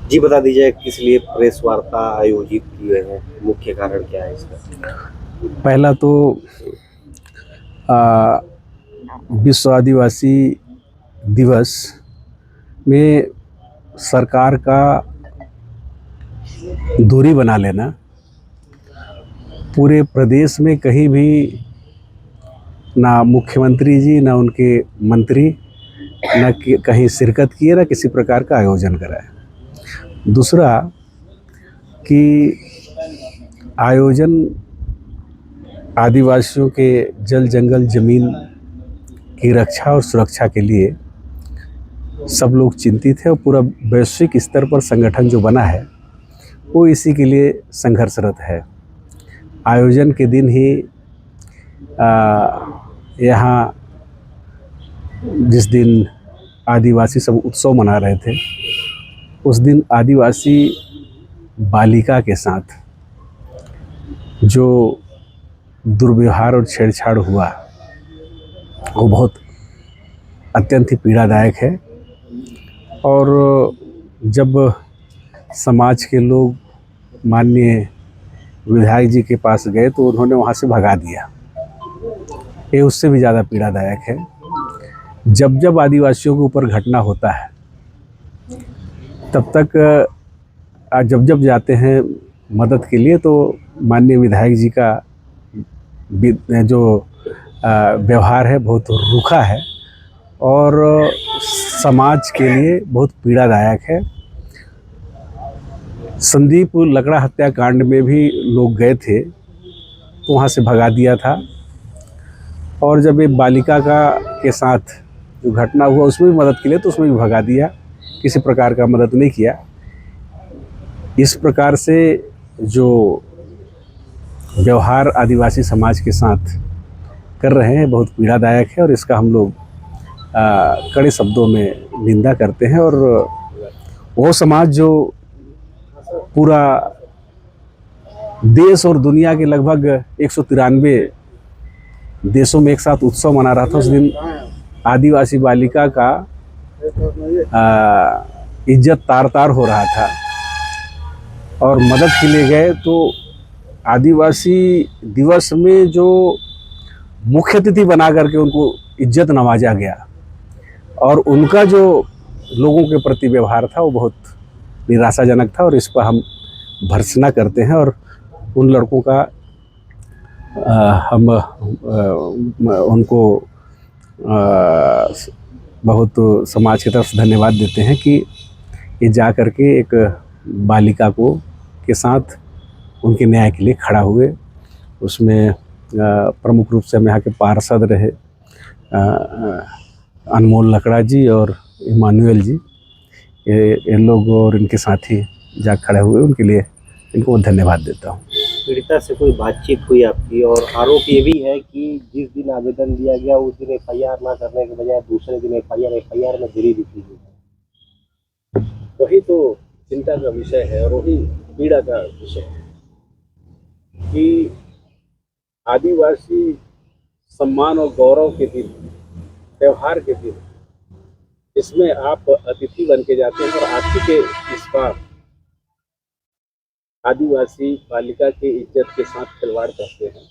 जी बता दीजिए किस लिए प्रेस वार्ता आयोजित किए हैं, मुख्य कारण क्या है इसका? पहला तो आ, विश्व आदिवासी दिवस में सरकार का दूरी बना लेना, पूरे प्रदेश में कहीं भी ना मुख्यमंत्री जी ना उनके मंत्री न कहीं शिरकत किए ना किसी प्रकार का आयोजन कराए। दूसरा कि आयोजन आदिवासियों के जल जंगल जमीन की रक्षा और सुरक्षा के लिए सब लोग चिंतित है और पूरा वैश्विक स्तर पर संगठन जो बना है वो इसी के लिए संघर्षरत है। आयोजन के दिन ही यहाँ जिस दिन आदिवासी सब उत्सव मना रहे थे, उस दिन आदिवासी बालिका के साथ जो दुर्व्यवहार और छेड़छाड़ हुआ वो बहुत अत्यंत ही पीड़ादायक है। और जब समाज के लोग माननीय विधायक जी के पास गए तो उन्होंने वहाँ से भगा दिया। ये उससे भी ज़्यादा पीड़ादायक है। जब जब आदिवासियों के ऊपर घटना होता है तब तक जब जब जाते हैं मदद के लिए तो माननीय विधायक जी का जो व्यवहार है बहुत रूखा है और समाज के लिए बहुत पीड़ादायक है। संदीप लकड़ा हत्याकांड में भी लोग गए थे तो वहाँ से भगा दिया था, और जब एक बालिका का के साथ जो घटना हुआ उसमें भी मदद के लिए तो उसमें भी भगा दिया, किसी प्रकार का मदद नहीं किया। इस प्रकार से जो व्यवहार आदिवासी समाज के साथ कर रहे हैं बहुत पीड़ादायक है और इसका हम लोग कड़े शब्दों में निंदा करते हैं। और वो समाज जो पूरा देश और दुनिया के लगभग 193 देशों में एक साथ उत्सव मना रहा था, उस दिन आदिवासी बालिका का इज्जत तार तार हो रहा था और मदद के लिए गए तो आदिवासी दिवस में जो मुख्य अतिथि बना करके उनको इज्जत नवाजा गया और उनका जो लोगों के प्रति व्यवहार था वो बहुत निराशाजनक था। और इस पर हम भर्त्सना करते हैं और उन लड़कों का हम उनको बहुत समाज की तरफ से धन्यवाद देते हैं कि ये जा करके एक बालिका को के साथ उनके न्याय के लिए खड़ा हुए। उसमें प्रमुख रूप से हम यहाँ के पार्षद रहे अनमोल लकड़ा जी और इमानुएल जी, ये लोग और इनके साथी जा खड़े हुए, उनके लिए इनको धन्यवाद देता हूँ। पीड़िता से कोई बातचीत हुई आपकी? और आरोप ये भी है कि जिस दिन आवेदन दिया गया उस दिन एफआईआर ना करने के बजाय दूसरे दिन एफआईआर में गिरी लिखी गई। वही तो चिंता का विषय है और वही पीड़ा का विषय है कि आदिवासी सम्मान और गौरव के दिन, त्यौहार के दिन, इसमें आप अतिथि बन के जाते हैं और आप ही के इस बार आदिवासी बालिका की इज्जत के साथ खिलवाड़ करते हैं,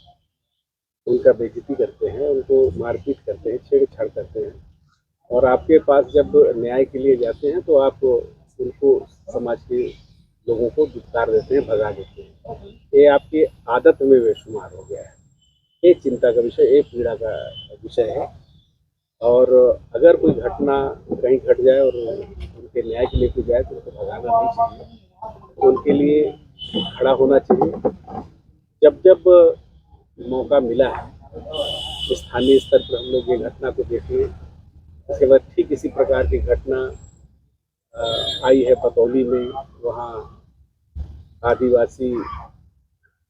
उनका बेइज्जती करते हैं, उनको मारपीट करते हैं, छेड़छाड़ करते हैं। और आपके पास जब न्याय के लिए जाते हैं तो आप उनको समाज के लोगों को दुत्कार देते हैं, भगा देते हैं। ये आपकी आदत में बेशुमार हो गया है। ये चिंता का विषय, ये पीड़ा का विषय है। और अगर कोई घटना कहीं घट जाए और उनके न्याय के लिए कोई जाए तो उनको भगाना नहीं चाहिए, उनके लिए खड़ा होना चाहिए। जब जब मौका मिला है स्थानीय स्तर पर हम लोग ये घटना को देखे, इसके बाद ठीक इसी प्रकार की घटना आई है पतौली में। वहाँ आदिवासी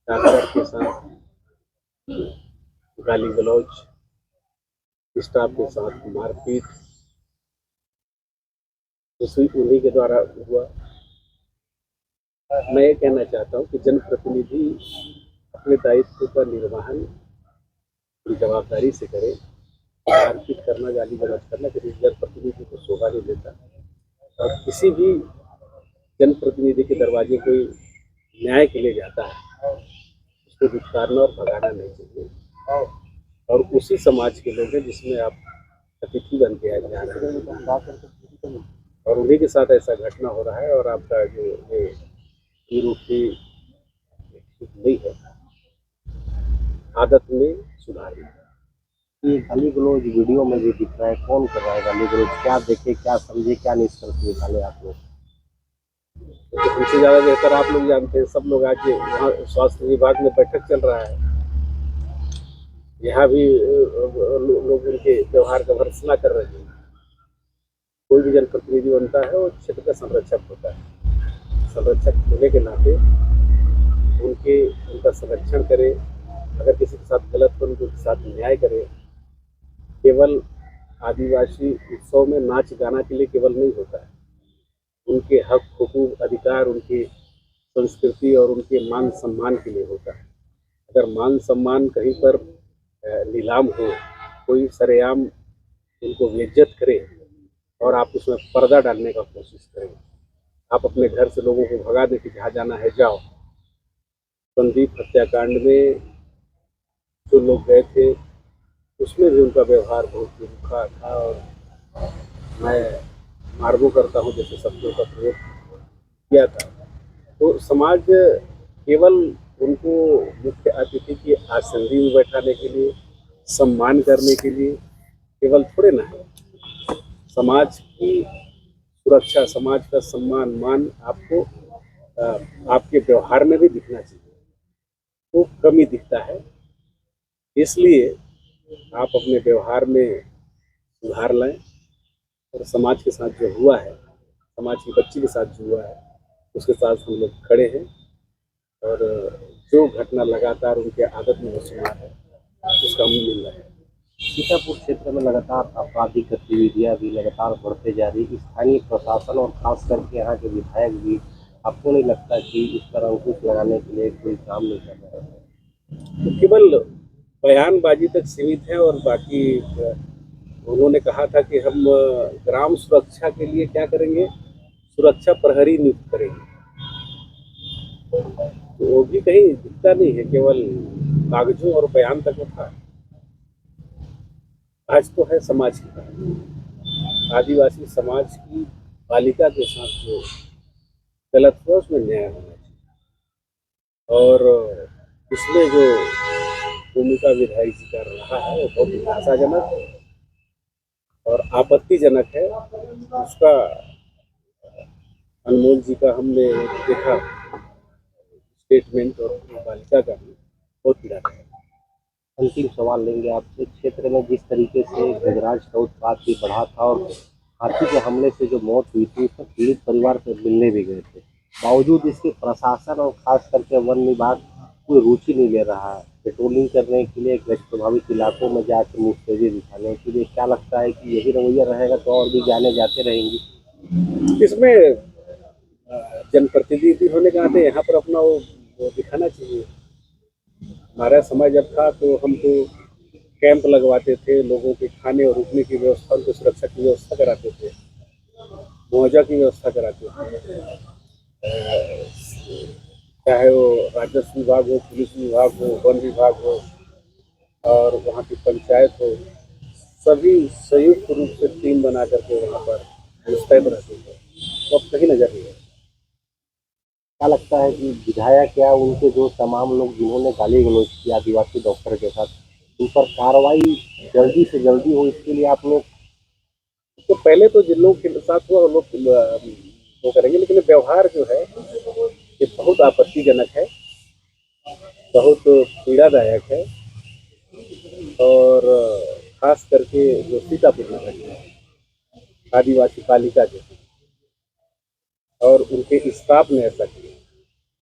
डॉक्टर के साथ गाली गलौज, स्टाफ के साथ मारपीट उन्हीं के द्वारा हुआ। मैं ये कहना चाहता हूँ कि जनप्रतिनिधि अपने दायित्व का निर्वहन पूरी जवाबदारी से करे। मारपीट करना, गाली गलौज करना किसी जनप्रतिनिधि को शोभा नहीं देता। और किसी भी जनप्रतिनिधि के दरवाजे कोई न्याय के लिए जाता है, उसको दुत्कारना और भगाना नहीं चाहिए। और उसी समाज के लोग हैं जिसमें आप अतिथि बन के जा रहे हैं, और उन्हीं के साथ ऐसा घटना हो रहा है। और आपका जो ये रूपी ठीक नहीं है, आदत में सुधार नहीं। ये गाली गलौज वीडियो में भी दिख रहा है, कौन कर रहा है गाली गलौज? क्या देखे, क्या समझे, क्या निष्कर्ष निकाले आप लोग? तो उनसे ज़्यादा बेहतर आप लोग जानते हैं। सब लोग आज वहाँ स्वास्थ्य विभाग में बैठक चल रहा है, यहाँ भी लोग उनके व्यवहार का भर्त्सना कर रहे हैं। कोई भी जनप्रतिनिधि बनता है वो क्षेत्र का संरक्षक होता है। संरक्षक होने के नाते उनका संरक्षण करे, अगर किसी के साथ गलत हो उनके साथ न्याय करे। केवल आदिवासी उत्सव में नाच गाना के लिए केवल नहीं होता है, उनके हक हुकूक अधिकार, उनकी संस्कृति और उनके मान सम्मान के लिए होता है। अगर मान सम्मान कहीं पर नीलाम हो, कोई सरेआम उनको बेइज्जत करे और आप उसमें पर्दा डालने का कोशिश करें, आप अपने घर से लोगों को भगा दे कि जहाँ जाना है जाओ। संदीप हत्याकांड में जो लोग गए थे उसमें भी उनका व्यवहार बहुत रूखा था, और मैं मार्गो करता हूँ जैसे शब्दों का प्रयोग किया था। तो समाज केवल उनको मुख्य अतिथि की आसंदी में बैठाने के लिए, सम्मान करने के लिए केवल थोड़े ना है। समाज की सुरक्षा, समाज का सम्मान, मान आपको आपके व्यवहार में भी दिखना चाहिए। तो कमी दिखता है, इसलिए आप अपने व्यवहार में सुधार लाएं। और समाज के साथ जो हुआ है, समाज की बच्ची के साथ जो हुआ है, उसके साथ हम लोग खड़े हैं। और जो घटना लगातार उनके आदत में शुमार है उसका हम मिल रहा है। सीतापुर क्षेत्र में लगातार आपराधिक गतिविधियां भी लगातार बढ़ते जा रही। स्थानीय प्रशासन और खास करके यहाँ के विधायक भी, आपको नहीं लगता कि इस पर अंकुश लगाने के लिए कोई काम नहीं कर रहे हैं? तो केवल बयानबाजी तक सीमित है, और बाकी उन्होंने कहा था कि हम ग्राम सुरक्षा के लिए क्या करेंगे, सुरक्षा प्रहरी नियुक्त करेंगे। तो वो भी कहीं दिखता नहीं है, केवल कागजों और बयान तक था। आज तो है समाज की बात, आदिवासी समाज की बालिका के साथ जो गलत हुआ उसमें न्याय होना चाहिए। और इसमें जो भूमिका विधायक जी कर रहा है वो बहुत निराशाजनक और आपत्तिजनक है। उसका अनमोल जी का हमने देखा स्टेटमेंट, और बालिका का भी बहुत पीड़ा है। अंतिम सवाल लेंगे आपसे। क्षेत्र में जिस तरीके से गजराज का उत्पात भी बढ़ा था और हाथी के हमले से जो मौत हुई थी, उसमें पीड़ित परिवार से मिलने भी गए थे, बावजूद इसके प्रशासन और खास करके वन विभाग कोई रुचि नहीं ले रहा है पेट्रोलिंग करने के लिए, गैस प्रभावित इलाकों में जाकर मुस्तैदी दिखाने के लिए। क्या लगता है कि यही रवैया रहेगा तो और भी जाने जाते रहेंगी? इसमें जनप्रतिनिधि होने के नाते यहाँ पर अपना वो दिखाना चाहिए। हमारा समय जब था तो हम तो कैंप लगवाते थे, लोगों के खाने और रुकने की व्यवस्था, उनकी सुरक्षा की व्यवस्था कराते थे, मुआवजा की व्यवस्था कराते थे। चाहे वो राजस्व विभाग हो, पुलिस विभाग हो, वन विभाग हो और वहाँ की पंचायत हो, सभी संयुक्त रूप से टीम बना करके वहाँ पर मुस्तैद रहते थे। तो अब कहीं नजर नहीं है। क्या लगता है कि विधायक या उनके जो तमाम लोग जिन्होंने गाली गलौज की आदिवासी डॉक्टर के साथ, उन पर कार्रवाई जल्दी से जल्दी हो, इसके लिए आप लोग? तो पहले तो जिन लोग के साथ हुआ वो लोग वो करेंगे, लेकिन व्यवहार जो है ये बहुत आपत्तिजनक है, बहुत पीड़ादायक है। और खास करके जो सीतापुर में घटना है, आदिवासी बालिका के, और उनके स्टाफ ने ऐसा किया।